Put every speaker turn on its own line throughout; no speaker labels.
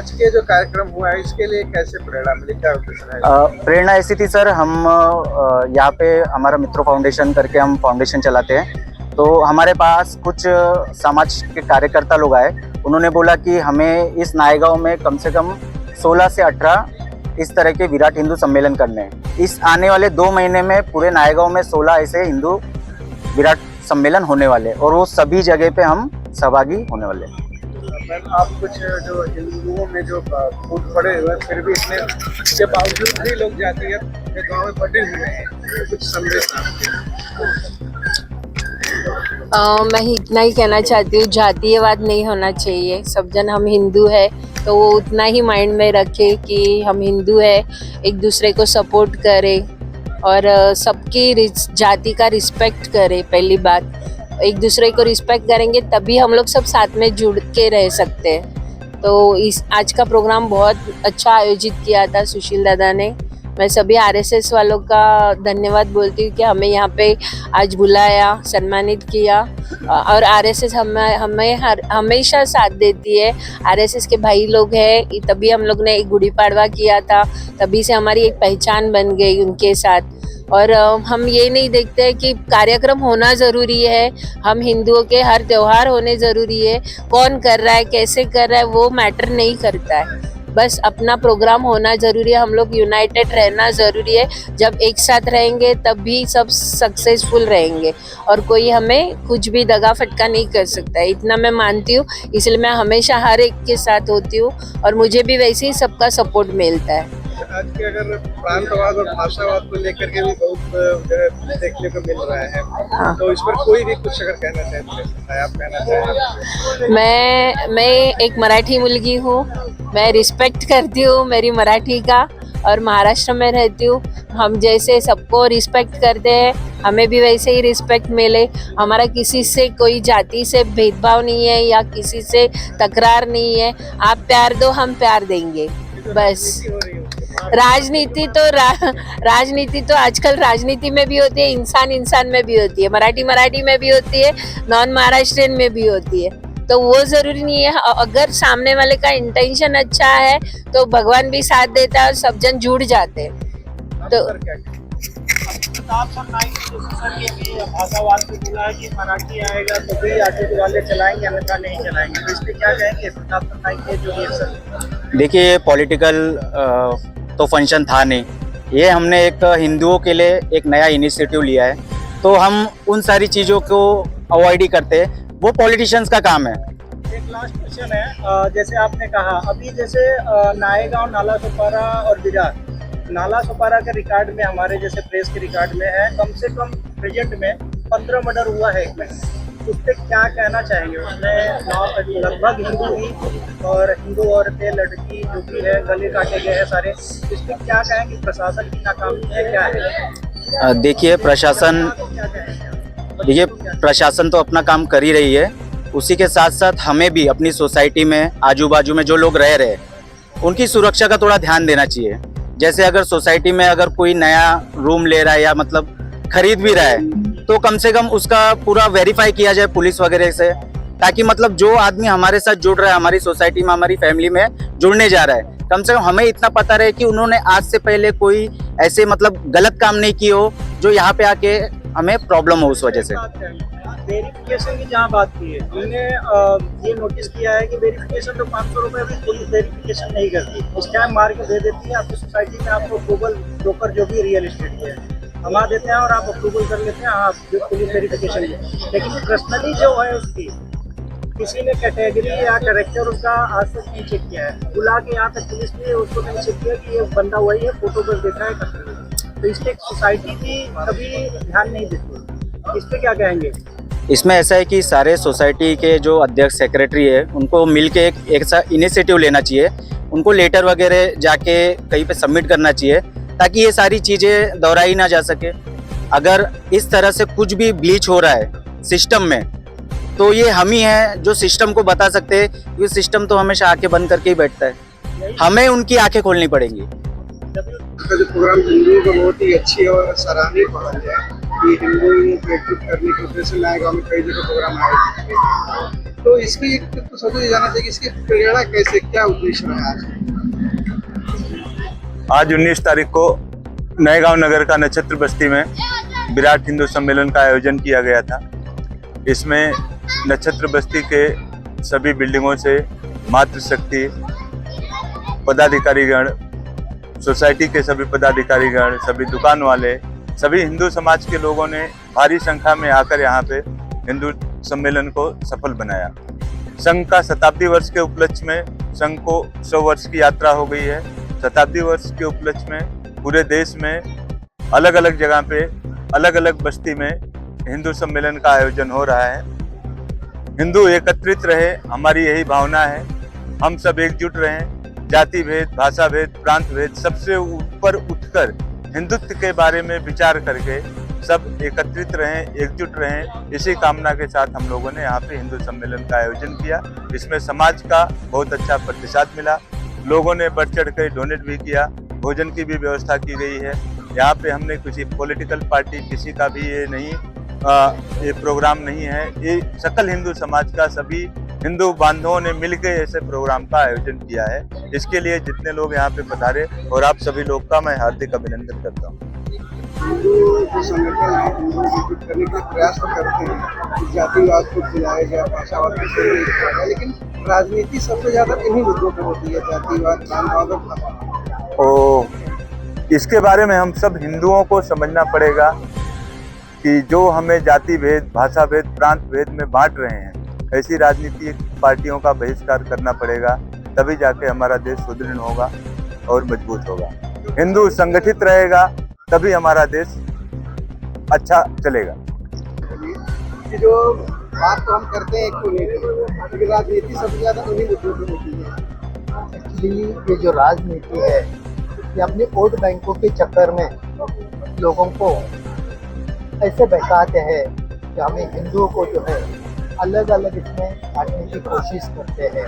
आज के जो कार्यक्रम हुआ है इसके लिए कैसे प्रेरणा मिली, क्या उद्देश्य है?
प्रेरणा ऐसी थी सर, हम यहाँ पे हमारा मित्रों फाउंडेशन करके हम फाउंडेशन चलाते हैं। तो हमारे पास कुछ समाज के कार्यकर्ता लोग आए, उन्होंने बोला कि हमें इस नायगांव में कम से कम 16 से 18 इस तरह के विराट हिंदू सम्मेलन करने हैं। इस आने वाले 2 महीने में पूरे नायगांव में 16 ऐसे हिंदू विराट सम्मेलन होने वाले और वो सभी जगह पे हम सहभागी होने वाले हैं।
मैम, आप कुछ जो हिंदुओं में जो फूट पड़े हुए फिर भी इतने के बावजूद भी लोग जातिगत भेदभाव में बटे हुए हैं, तो कुछ संदेश
मैं इतना ही कहना चाहती हूँ, जातीयवाद नहीं होना चाहिए। सब जन हम हिंदू है तो वो उतना ही माइंड में रखे कि हम हिंदू है, एक दूसरे को सपोर्ट करें और सबकी जाति का रिस्पेक्ट करें। पहली बात, एक दूसरे को रिस्पेक्ट करेंगे तभी हम लोग सब साथ में जुड़ के रह सकते हैं। तो इस आज का प्रोग्राम बहुत अच्छा आयोजित किया था सुशील दादा ने। मैं सभी आरएसएस वालों का धन्यवाद बोलती हूँ कि हमें यहाँ पे आज बुलाया, सम्मानित किया और आरएसएस हमें हमेशा साथ देती है। आरएसएस के भाई लोग हैं, तभी हम लोग ने एक गुड़ी पाड़वा किया था, तभी से हमारी एक पहचान बन गई उनके साथ। और हम ये नहीं देखते हैं कि कार्यक्रम होना ज़रूरी है, हम हिंदुओं के हर त्यौहार होने ज़रूरी है। कौन कर रहा है, कैसे कर रहा है, वो मैटर नहीं करता है। बस अपना प्रोग्राम होना ज़रूरी है, हम लोग यूनाइटेड रहना ज़रूरी है। जब एक साथ रहेंगे तभी सब सक्सेसफुल रहेंगे और कोई हमें कुछ भी दगा फटका नहीं कर सकता है, इतना मैं मानती हूँ। इसलिए मैं हमेशा हर एक के साथ होती हूँ और मुझे भी वैसे ही सबका सपोर्ट मिलता है।
आज के अगर प्रांतवाद और भाषावाद को लेकर के भी बहुत देखने को मिल रहा है,
हाँ।
तो इस पर कोई भी कुछ अगर कहना चाहे तो आप कहना चाहें?
मैं एक मराठी मुलगी हूँ, मैं रिस्पेक्ट करती हूँ मेरी मराठी का और महाराष्ट्र में रहती हूँ। हम जैसे सबको रिस्पेक्ट करते हैं, हमें भी वैसे ही रिस्पेक्ट मिले। हमारा किसी से कोई जाति से भेदभाव नहीं है या किसी से तकरार नहीं है। आप प्यार दो, हम प्यार देंगे, बस। राजनीति तो आजकल राजनीति में भी होती है, इंसान में भी होती है, मराठी में भी होती है, नॉन महाराष्ट्रियन में भी होती है। तो वो जरूरी नहीं है। अगर सामने वाले का इंटेंशन अच्छा है तो भगवान भी साथ देता है और सब जन जुड़ जाते हैं। तो
भाषावाद को बोला है कि मराठी आएगा तो भी ऑटो वाले चलाएंगे, अन्यथा नहीं चलाएंगे, तो इस पे क्या कहेंगे के जो रिएक्शन?
देखिए, ये पॉलिटिकल तो फंक्शन था नहीं, ये हमने एक हिंदुओं के लिए एक नया इनिशिएटिव लिया है, तो हम उन सारी चीज़ों को अवॉइड ही करते हैं, वो पॉलिटिशियंस का काम है।
एक लास्ट क्वेश्चन है, जैसे आपने कहा अभी जैसे नायगांव, नाला सोपारा और विरार, नाला सोपारा के रिकॉर्ड में, हमारे जैसे प्रेस के रिकॉर्ड में है, कम से कम प्रेजेंट में 15 मर्डर हुआ है एक महीने। उस पर क्या कहना चाहेंगे? उसमें लगभग हिंदू ही और हिंदू औरतें, लड़की जो भी है, गले काटे गए हैं सारे। इस पर क्या कहेंगे? प्रशासन की नाकामी है, क्या है?
देखिए, प्रशासन तो अपना काम कर ही रही है, उसी के साथ साथ हमें भी अपनी सोसाइटी में, आजू बाजू में जो लोग रह रहे हैं उनकी सुरक्षा का थोड़ा ध्यान देना चाहिए। जैसे अगर सोसाइटी में अगर कोई नया रूम ले रहा है या मतलब खरीद भी रहा है, तो कम से कम उसका पूरा वेरीफाई किया जाए पुलिस वगैरह से, ताकि मतलब जो आदमी हमारे साथ जुड़ रहा है, हमारी सोसाइटी में, हमारी फैमिली में जुड़ने जा रहा है, कम से कम हमें इतना पता रहे कि उन्होंने आज से पहले कोई ऐसे मतलब गलत काम नहीं किए हो जो यहाँ पे आके हमें प्रॉब्लम हो उस वजह से।
वेरिफिकेशन की जहाँ बात की है, हमने ये नोटिस किया है कि वेरिफिकेशन तो 500 रुपये भी पुलिस वेरिफिकेशन नहीं करती, स्टैम्प मार के दे देती है। आपकी सोसाइटी में आपको अप्रूवल, ब्रोकर जो भी रियल एस्टेट के है थमा देते हैं और आप अप्रूवल कर लेते हैं, आप जो पुलिस वेरिफिकेशन है। लेकिन पर्सनली जो है उसकी किसी ने कैटेगरी या कैरेक्टर उसका आज तक नहीं चेक किया है, बुला के यहाँ तक पुलिस ने उसको नहीं चेक किया कि ये बंदा वही है, फोटो पर देखा है करते। तो इस पर सोसाइटी की कभी ध्यान नहीं देती, इस पर क्या कहेंगे?
इसमें ऐसा है कि सारे सोसाइटी के जो अध्यक्ष, सेक्रेटरी है, उनको मिलके एक इनिशिएटिव लेना चाहिए, उनको लेटर वगैरह जाके कहीं पे सबमिट करना चाहिए, ताकि ये सारी चीज़ें दोहराई ना जा सके। अगर इस तरह से कुछ भी ब्लीच हो रहा है सिस्टम में, तो ये हम ही हैं जो सिस्टम को बता सकते हैं। ये सिस्टम तो हमेशा आंखें बंद करके ही बैठता है, हमें उनकी आंखें खोलनी पड़ेंगी।
जो प्रोग्राम हिंदुओं का बहुत ही अच्छी और सराहनीय पहल है, ये हिंदुओं को एकजुट करने के उद्देश्य से नायगांव में कई जगह प्रोग्राम आयोजित किए।
तो इसकी तो सोचा जाना चाहिए कि इसकी प्रेरणा कैसे, क्या उद्देश्य रहा आज?
आज 19 तारीख को नए गांव नगर का नक्षत्र बस्ती में विराट हिंदू सम्मेलन का आयोजन किया गया था। इसमें नक्षत्र बस्ती के सभी बिल्डिंगों से मातृशक्ति पदाधिकारीगण, सोसाइटी के सभी पदाधिकारीगण, सभी दुकान वाले, सभी हिंदू समाज के लोगों ने भारी संख्या में आकर यहाँ पे हिंदू सम्मेलन को सफल बनाया। संघ का शताब्दी वर्ष के उपलक्ष्य में संघ को 100 वर्ष की यात्रा हो गई है। शताब्दी वर्ष के उपलक्ष्य में पूरे देश में अलग अलग जगह पे, अलग अलग बस्ती में हिंदू सम्मेलन का आयोजन हो रहा है। हिंदू एकत्रित रहे, हमारी यही भावना है। हम सब एकजुट रहें, जाति भेद, भाषा भेद, प्रांत भेद सबसे ऊपर उठकर हिंदुत्व के बारे में विचार करके सब एकत्रित रहें, एकजुट रहें। इसी कामना के साथ हम लोगों ने यहाँ पे हिंदू सम्मेलन का आयोजन किया। इसमें समाज का बहुत अच्छा प्रतिसाद मिला। लोगों ने बढ़ चढ़ कर डोनेट भी किया, भोजन की भी व्यवस्था की गई है। यहाँ पे हमने किसी पॉलिटिकल पार्टी, किसी का भी ये नहीं ये प्रोग्राम नहीं है। ये सकल हिंदू समाज का, सभी हिंदू बांधवों ने मिलकर ऐसे प्रोग्राम का आयोजन किया है। इसके लिए जितने लोग यहाँ पे पधारे और आप सभी लोग का मैं हार्दिक अभिनंदन करता हूँ।
हिंदू जो संगठन है, हिंदू एकजुट करने का प्रयास तो करते हैं, जातिवाद को खिलाया गया, भाषावाद को खिलाया गया, लेकिन राजनीति सबसे ज्यादा इन्हीं मुद्दों पर होती है, जातिवाद, प्रांतवाद और भाषावाद।
तो इसके बारे में हम सब हिंदुओं को समझना पड़ेगा कि जो हमें जाति भेद, भाषा भेद, प्रांत भेद में बांट रहे हैं, ऐसी राजनीतिक पार्टियों का बहिष्कार करना पड़ेगा। तभी जाके हमारा देश सुदृढ़ होगा और मजबूत होगा। हिंदू संगठित रहेगा तभी हमारा देश अच्छा चलेगा।
कि जो बात तो हम करते हैं लेकिन राजनीति सबसे ज्यादा उन्हीं मुद्दों पर होती है।
एक्चुअली ये जो राजनीति है, ये अपने वोट बैंकों के चक्कर में लोगों को ऐसे बहकाते हैं कि हमें हिंदुओं को जो है अलग अलग इसमें बांटने की कोशिश करते हैं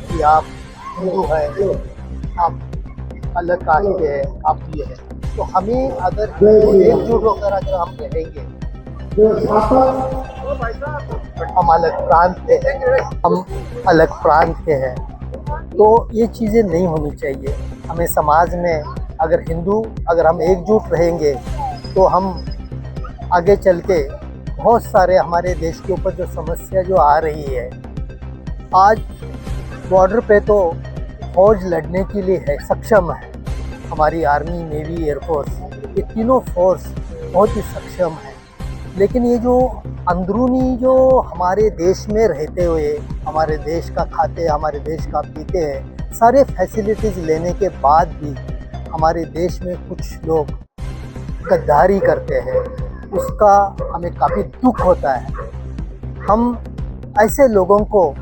कि आप हिंदू हैं, आप अलग कास्ट के हैं, आप ये हैं। तो हमें अगर एकजुट होकर अगर हम रहेंगे, हम अलग प्रांत के हैं, हम अलग प्रांत के हैं, तो ये चीज़ें नहीं होनी चाहिए। हमें समाज में अगर हम एकजुट रहेंगे तो हम आगे चल के बहुत सारे हमारे देश के ऊपर जो समस्या जो आ रही है, आज बॉर्डर पे तो फौज लड़ने के लिए है, सक्षम है। हमारी आर्मी, नेवी, एयरफोर्स, ये तीनों फोर्स बहुत ही सक्षम है। लेकिन ये जो अंदरूनी जो हमारे देश में रहते हुए हमारे देश का खाते, हमारे देश का पीते हैं, सारे फैसिलिटीज़ लेने के बाद भी हमारे देश में कुछ लोग गद्दारी करते हैं, उसका हमें काफ़ी दुख होता है। हम ऐसे लोगों को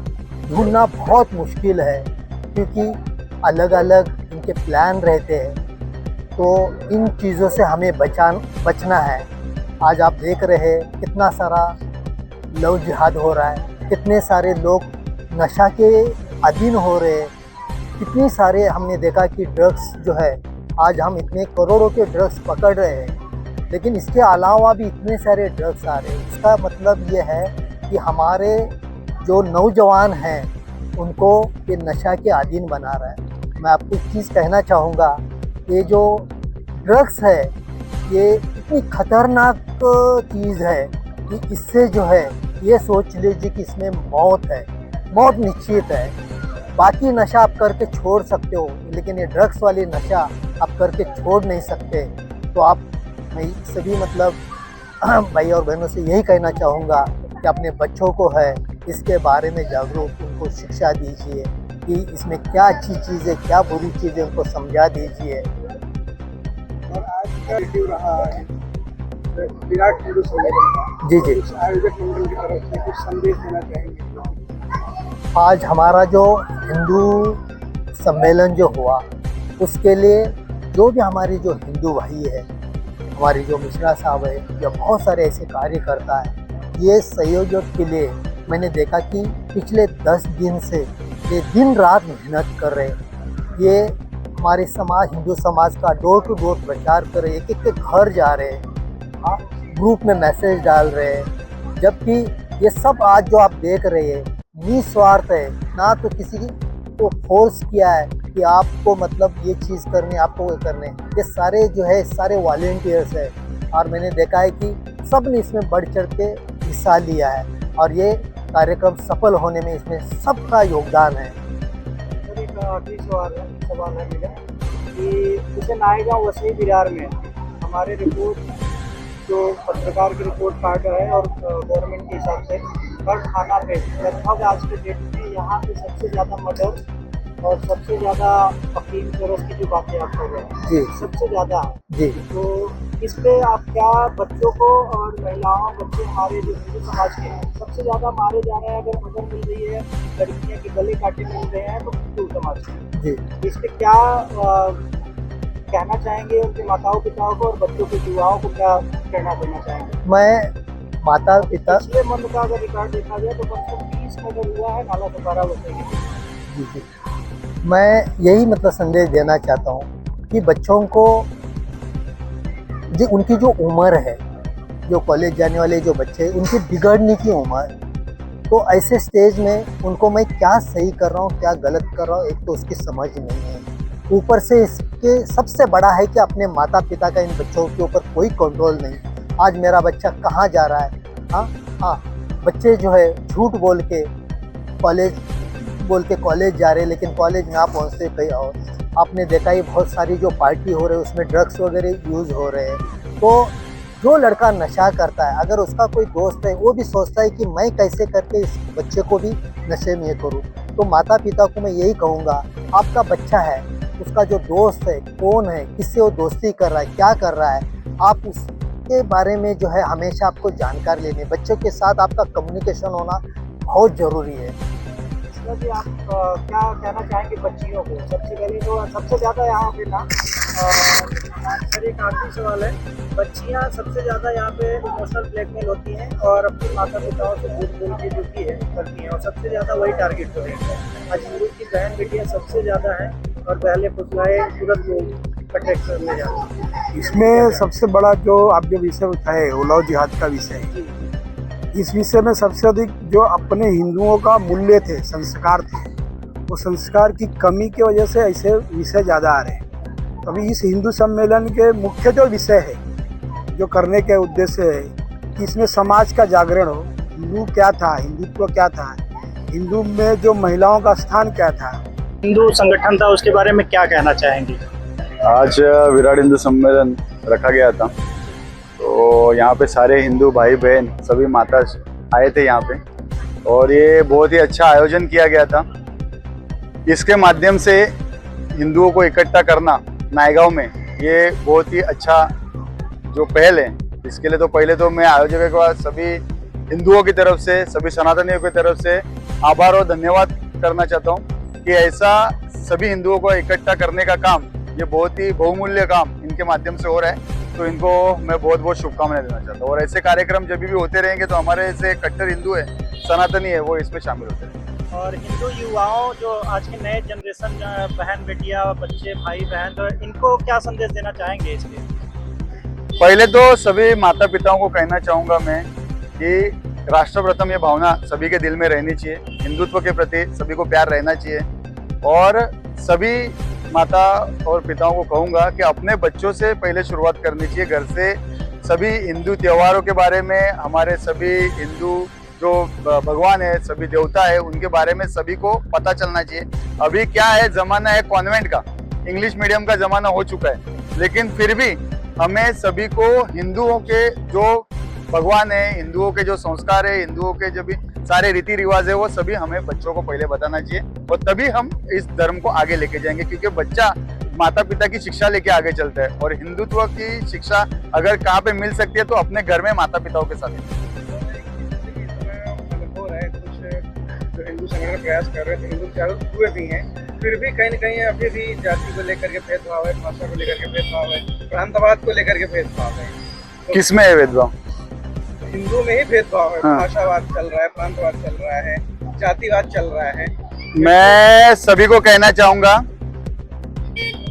ढूंढना बहुत मुश्किल है क्योंकि अलग अलग इनके प्लान रहते हैं। तो इन चीज़ों से हमें बचना है। आज आप देख रहे हैं कितना सारा लव जिहाद हो रहा है, कितने सारे लोग नशा के अधीन हो रहे हैं, कितने सारे हमने देखा कि ड्रग्स जो है, आज हम इतने करोड़ों के ड्रग्स पकड़ रहे हैं, लेकिन इसके अलावा भी इतने सारे ड्रग्स आ रहे हैं। इसका मतलब ये है कि हमारे जो नौजवान हैं उनको ये नशा के अधीन बना रहा है। मैं आपको एक चीज़ कहना चाहूँगा, ये जो ड्रग्स है ये इतनी खतरनाक चीज़ है कि इससे जो है ये सोच लीजिए कि इसमें मौत है, मौत निश्चित है। बाकी नशा आप करके छोड़ सकते हो, लेकिन ये ड्रग्स वाली नशा आप करके छोड़ नहीं सकते। तो मैं सभी मतलब भाई और बहनों से यही कहना चाहूँगा कि अपने बच्चों को है इसके बारे में जागरूक, उनको शिक्षा दीजिए कि इसमें क्या अच्छी चीज़ है, क्या बुरी चीज़ है, उनको समझा दीजिए।
और आज का वीडियो रहा है विराट हिंदू सम्मेलन।
जी जी,
उस आयोजक मंडल की तरफ से कुछ संदेश देना चाहेंगे?
आज हमारा जो हिंदू सम्मेलन जो हुआ, उसके लिए जो भी हमारे जो हिंदू भाई है, हमारी जो मिश्रा साहब है या बहुत सारे ऐसे कार्यकर्ता है, ये संयोजक के लिए मैंने देखा कि पिछले 10 दिन से ये दिन रात मेहनत कर रहे हैं। ये हमारे समाज, हिंदू समाज का डोर टू डोर प्रचार कर रहे हैं, एक एक के घर जा रहे हैं, ग्रुप में मैसेज डाल रहे हैं। जबकि ये सब आज जो आप देख रहे हैं निस्वार्थ है, ना तो किसी को फोर्स किया है कि आपको मतलब ये चीज़ करनी आपको वो करने। ये सारे जो है सारे वॉलेंटियर्स है और मैंने देखा है कि सब ने इसमें बढ़ चढ़ के हिस्सा लिया है और ये कार्यक्रम सफल होने में इसमें सबका योगदान है।
सर एक आखिरी सवाल है मेरा कि जैसे नायगांव वसई विरार में हमारे रिपोर्ट जो पत्रकार की रिपोर्ट कार्ड है और गवर्नमेंट के हिसाब से हर थाना पे लगभग आज के डेट में यहाँ पे सबसे ज़्यादा मर्डर और सबसे ज़्यादा अफीम चोरस की जो बातें आप कर रहे हैं
जी
सबसे ज़्यादा
जी।
तो इस पे आप क्या बच्चों को और महिलाओं बच्चे हमारे जो हिंदू समाज के हैं सबसे ज़्यादा मारे जा रहे हैं, अगर मदद मिल रही है लड़कियाँ के गले काटे मिल रहे हैं तो हिंदू समाज के
जी
इस पे क्या कहना चाहेंगे उनके माताओं पिताओं को और बच्चों के युवाओं को क्या कहना देना चाहेंगे?
मैं माता पिता
पिछले मंथ का अगर रिकॉर्ड देखा जाए तो कम से कम 20 मर्डर हुआ है नाला सपारा वसई के।
जी जी, मैं यही मतलब संदेश देना चाहता हूँ कि बच्चों को जी उनकी जो उम्र है, जो कॉलेज जाने वाले जो बच्चे उनकी बिगड़ने की उम्र, तो ऐसे स्टेज में उनको मैं क्या सही कर रहा हूँ क्या गलत कर रहा हूँ एक तो उसकी समझ नहीं है। ऊपर से इसके सबसे बड़ा है कि अपने माता पिता का इन बच्चों के ऊपर कोई कंट्रोल नहीं। आज मेरा बच्चा कहाँ जा रहा है, हाँ बच्चे जो है झूठ बोल के कॉलेज जा रहे हैं लेकिन कॉलेज ना पहुँचते कहीं और। आपने देखा ही बहुत सारी जो पार्टी हो रही है उसमें ड्रग्स वगैरह यूज़ हो रहे हैं। तो जो लड़का नशा करता है अगर उसका कोई दोस्त है वो भी सोचता है कि मैं कैसे करके इस बच्चे को भी नशे में करूँ। तो माता पिता को मैं यही कहूँगा, आपका बच्चा है उसका जो दोस्त है कौन है, किससे वो दोस्ती कर रहा है, क्या कर रहा है, आप उसके बारे में जो है हमेशा आपको जानकारी लेनी है। बच्चों के साथ आपका कम्युनिकेशन होना बहुत ज़रूरी है।
इसमें भी आप क्या कहना चाहेंगे बच्चियों को? सबसे पहले तो सबसे ज़्यादा यहाँ पे ना सर एक आखिरी सवाल है, बच्चियाँ सबसे ज़्यादा यहाँ पे इमोशनल ब्लैकमेल होती हैं और अपने माता पिताओं से झूठ बोल के जो भी है करती हैं और सबसे ज़्यादा वही टारगेट हो रही है। आज हिंदू की बहन बेटियाँ सबसे ज़्यादा हैं और पहले फुसलाए तुरंत लोग अटैक करने जाते हैं।
इसमें सबसे बड़ा जो आप जो विषय उठाए उलाव जिहाद का विषय है, इस विषय में सबसे अधिक जो अपने हिंदुओं का मूल्य थे, संस्कार थे, वो संस्कार की कमी की वजह से ऐसे विषय ज़्यादा आ रहे हैं। अभी इस हिंदू सम्मेलन के मुख्य जो विषय है, जो करने के उद्देश्य है कि इसमें समाज का जागरण हो, हिंदू क्या था, हिंदुत्व क्या था, हिंदू में जो महिलाओं का स्थान क्या था।
हिंदू संगठन था उसके बारे में क्या कहना चाहेंगे?
आज विराट हिंदू सम्मेलन रखा गया था, तो यहाँ पे सारे हिंदू भाई बहन सभी माता आए थे यहाँ पे और ये बहुत ही अच्छा आयोजन किया गया था। इसके माध्यम से हिंदुओं को इकट्ठा करना नायगांव में ये बहुत ही अच्छा जो पहल है। इसके लिए तो पहले तो मैं आयोजकों के सभी हिंदुओं की तरफ से, सभी सनातनियों की तरफ से आभार और धन्यवाद करना चाहता हूँ कि ऐसा सभी हिंदुओं को इकट्ठा करने का काम, ये बहुत ही बहुमूल्य काम इनके माध्यम से हो रहा है। तो इनको मैं बहुत बहुत शुभकामनाएं देना चाहता हूँ और ऐसे कार्यक्रम जब भी होते रहेंगे तो हमारे ऐसे कट्टर हिंदू है, सनातनी है, वो इसमें शामिल होते रहेंगे।
और हिंदू युवाओं जो आज के नए जनरेशन बहन बेटियां बच्चे भाई बहन, तो इनको क्या संदेश देना चाहेंगे इसलिए?
पहले तो सभी माता पिताओं को कहना चाहूँगा मैं कि राष्ट्र प्रथम ये भावना सभी के दिल में रहनी चाहिए, हिंदुत्व के प्रति सभी को प्यार रहना चाहिए और सभी माता और पिताओं को कहूँगा कि अपने बच्चों से पहले शुरुआत करनी चाहिए, घर से। सभी हिंदू त्योहारों के बारे में, हमारे सभी हिंदू जो भगवान है, सभी देवता है, उनके बारे में सभी को पता चलना चाहिए। अभी क्या है, जमाना है कॉन्वेंट का, इंग्लिश मीडियम का जमाना हो चुका है, लेकिन फिर भी हमें सभी को हिंदुओं के जो भगवान है, हिंदुओं के जो संस्कार है, हिंदुओं के जो भी सारे रीति रिवाज है, वो सभी हमें बच्चों को पहले बताना चाहिए और तभी हम इस धर्म को आगे लेके जाएंगे। क्योंकि बच्चा माता पिता की शिक्षा लेके आगे चलता है और हिंदुत्व की शिक्षा अगर कहाँ पे मिल सकती है तो अपने घर में माता पिताओं के साथ।
जो हिंदू संगठन प्रयास कर रहे थे, हिंदू जागरूक हुए भी हैं, फिर भी कहीं न कहीं अभी भी जाति को लेकर के भेदभाव है, भाषा को लेकर के भेदभाव है, प्रांतवाद को लेकर के भेदभाव है। तो
किसमें है भेदभाव?
हिंदू में ही भेदभाव है,
हाँ।
भाषावाद चल रहा है, प्रांतवाद चल रहा है, जातिवाद चल रहा है।
मैं सभी को कहना चाहूंगा,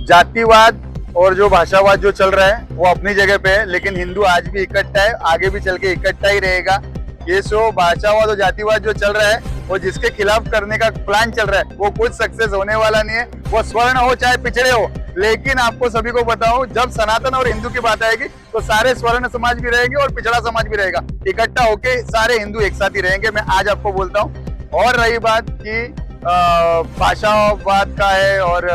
जातिवाद और जो भाषावाद जो चल रहा है वो अपनी जगह पे है, लेकिन हिंदू आज भी इकट्ठा है, आगे भी चल के इकट्ठा ही रहेगा। ये सो भाषावाद और जातिवाद जो चल रहा है और जिसके खिलाफ करने का प्लान चल रहा है वो कुछ सक्सेस होने वाला नहीं है। वो स्वर्ण हो चाहे पिछड़े हो, लेकिन आपको सभी को बताऊं, जब सनातन और हिंदू की बात आएगी तो सारे स्वर्ण समाज भी रहेंगे और पिछड़ा समाज भी रहेगा। इकट्ठा होके सारे हिंदू एक साथ ही रहेंगे, मैं आज आपको बोलता हूँ। और रही बात की भाषावाद का है और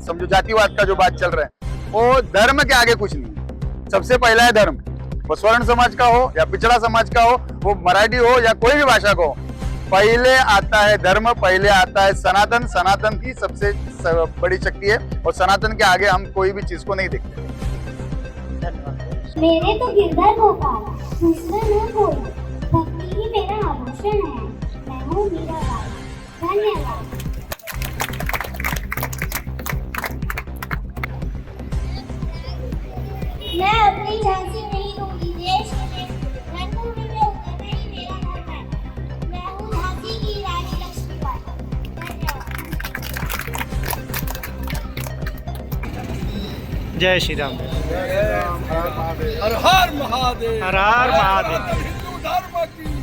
समझो जातिवाद का जो बात चल रहा है, वो धर्म के आगे कुछ नहीं है। सबसे पहला है धर्म, वो स्वर्ण समाज का हो या पिछड़ा समाज का हो, वो मराठी हो या कोई भी भाषा का हो, पहले आता है धर्म, पहले आता है सनातन। सनातन की सबसे बड़ी शक्ति है और सनातन के आगे हम कोई भी चीज को नहीं देखते।
मेरे तो गिरधर गोपाल, दूसरे न कोई, भक्ति ही मेरा आभूषण है, मैं हूँ मीराबाई। धन्यवाद। मैं अपनी झांसी नहीं दूंगी, देश के रणभूमि में उतरना ही मेरा धर्म है। मैं हूँ झांसी की रानी लक्ष्मीबाई। धन्यवाद।
जय श्री राम।
हर हर महादेव।
हर हर महादेव।
हिंदू धर्म की